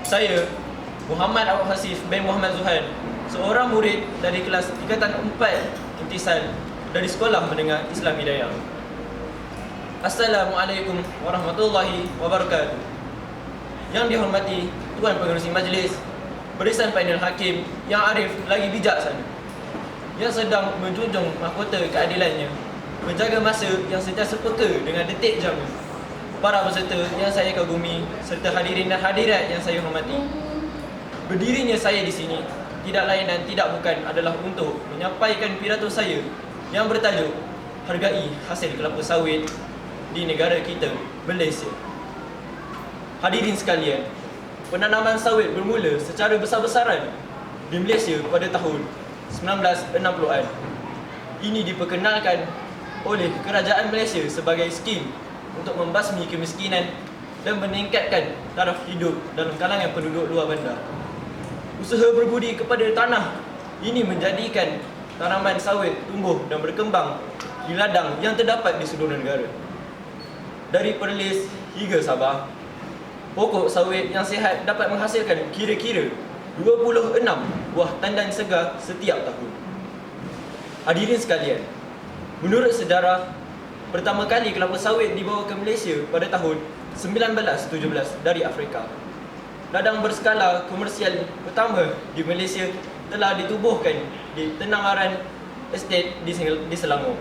Saya, Muhammad Awad Hasif bin Muhammad Zuhair, seorang murid dari kelas Tingkatan 4 Intisal dari Sekolah Menengah Islam Hidayah. Assalamualaikum warahmatullahi wabarakatuh. Yang dihormati Tuan Pengerusi Majlis, barisan panel hakim yang arif lagi bijaksana, yang sedang menjunjung mahkota keadilannya, menjaga masa yang sentiasa peka dengan detik jamu, para peserta yang saya kagumi, serta hadirin dan hadirat yang saya hormati. Berdirinya saya di sini tidak lain dan tidak bukan adalah untuk menyampaikan pidato saya yang bertajuk Hargai Hasil Kelapa Sawit di negara kita, Malaysia. Hadirin sekalian, penanaman sawit bermula secara besar-besaran di Malaysia pada tahun 1960-an. Ini diperkenalkan oleh kerajaan Malaysia sebagai skim untuk membasmi kemiskinan dan meningkatkan taraf hidup dalam kalangan penduduk luar bandar. Usaha berbudi kepada tanah ini menjadikan tanaman sawit tumbuh dan berkembang di ladang yang terdapat di seluruh negara. Dari Perlis hingga Sabah, pokok sawit yang sihat dapat menghasilkan kira-kira 26 buah tandan segar setiap tahun. Hadirin sekalian, menurut sejarah, pertama kali kelapa sawit dibawa ke Malaysia pada tahun 1917 dari Afrika. Ladang berskala komersial pertama di Malaysia telah ditubuhkan di Tenangaran Estate di Selangor.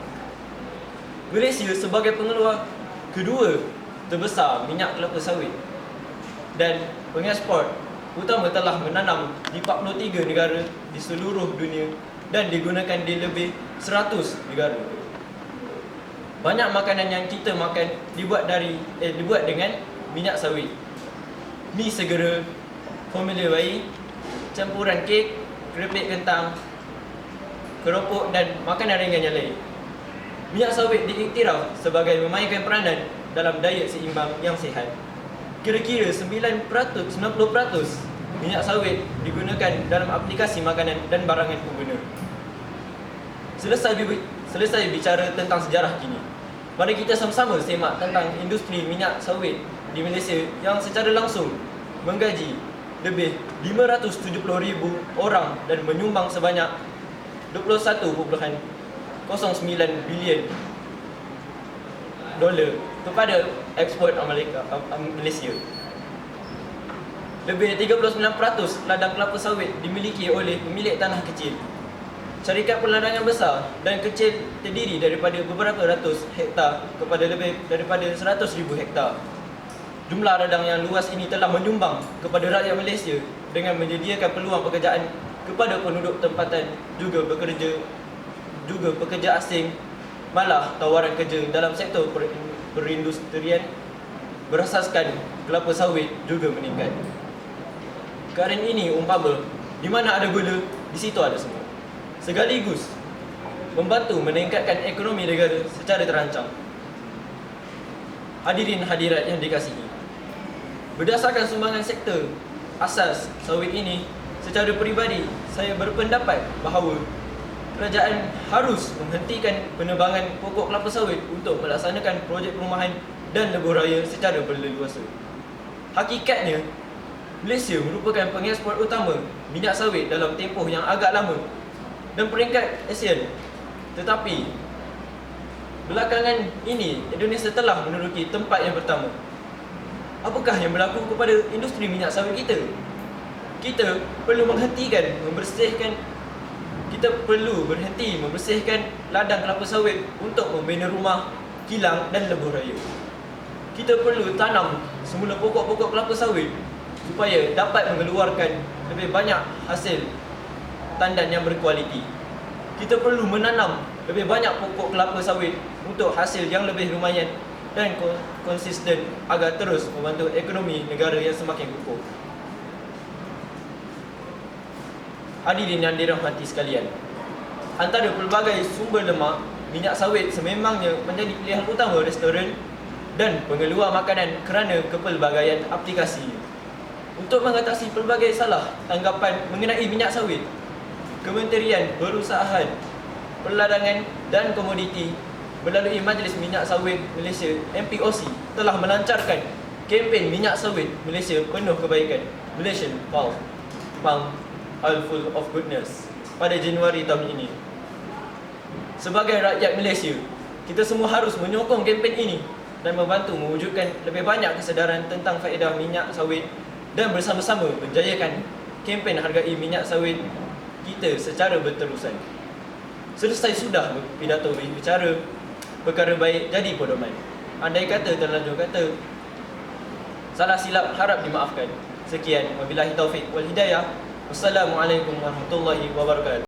Malaysia sebagai pengeluar kedua terbesar minyak kelapa sawit dan pengeksport utama telah menanam di 43 negara di seluruh dunia dan digunakan di lebih 100 negara. Banyak makanan yang kita makan dibuat dengan minyak sawit. Mi segera, formula bayi, campuran kek, keripik kentang, keropok dan makanan ringan yang lain. Minyak sawit diiktiraf sebagai memainkan peranan dalam diet seimbang yang sihat. Kira-kira 90% minyak sawit digunakan dalam aplikasi makanan dan barangan pengguna. Selesai bicara tentang sejarah kini, mari kita sama-sama semak tentang industri minyak sawit di Malaysia yang secara langsung menggaji lebih 570,000 orang dan menyumbang sebanyak 21.09 bilion dolar kepada ekspor Malaysia. Lebih 39% ladang kelapa sawit dimiliki oleh pemilik tanah kecil. Syarikat perladangan besar dan kecil terdiri daripada beberapa ratus hektar kepada lebih daripada 100,000 hektar. Jumlah ladang yang luas ini telah menyumbang kepada rakyat Malaysia dengan menyediakan peluang pekerjaan kepada penduduk tempatan, juga pekerja asing. Malah tawaran kerja dalam sektor perindustrian berasaskan kelapa sawit juga meningkat. Keadaan ini umpama di mana ada gula, di situ ada semua, sekaligus membantu meningkatkan ekonomi negara secara terancang. Hadirin hadirat yang dikasihi, berdasarkan sumbangan sektor asas sawit ini, secara peribadi saya berpendapat bahawa kerajaan harus menghentikan penebangan pokok kelapa sawit untuk melaksanakan projek perumahan dan lebuh raya secara berleluasa. Hakikatnya, Malaysia merupakan pengeksport utama minyak sawit dalam tempoh yang agak lama dan peringkat ASEAN. Tetapi belakangan ini Indonesia telah menduduki tempat yang pertama. Apakah yang berlaku kepada industri minyak sawit kita? Kita perlu berhenti membersihkan ladang kelapa sawit untuk membina rumah, kilang dan lebuh raya. Kita perlu tanam semula pokok-pokok kelapa sawit supaya dapat mengeluarkan lebih banyak hasil tandan yang berkualiti. Kita perlu menanam lebih banyak pokok kelapa sawit untuk hasil yang lebih lumayan dan konsisten agar terus membantu ekonomi negara yang semakin kukuh. Hadirin yang dirahmati sekalian, antara pelbagai sumber lemak, minyak sawit sememangnya menjadi pilihan utama restoran dan pengeluar makanan kerana kepelbagaian aplikasi. Untuk mengatasi pelbagai salah tanggapan mengenai minyak sawit, Kementerian Perusahaan, Perladangan dan Komoditi melalui Majlis Minyak Sawit Malaysia MPOC telah melancarkan kempen minyak sawit Malaysia penuh kebaikan Malaysian Palm Oil Full of Goodness pada Januari tahun ini. Sebagai rakyat Malaysia, kita semua harus menyokong kempen ini dan membantu mewujudkan lebih banyak kesedaran tentang faedah minyak sawit dan bersama-sama menjayakan kempen hargai minyak sawit kita secara berterusan. Selesai sudah pidato bicara, perkara baik jadi pedoman. Andai kata terlanjur kata, salah silap harap dimaafkan. Sekian, wabillahi taufik wal hidayah. Wassalamualaikum warahmatullahi wabarakatuh.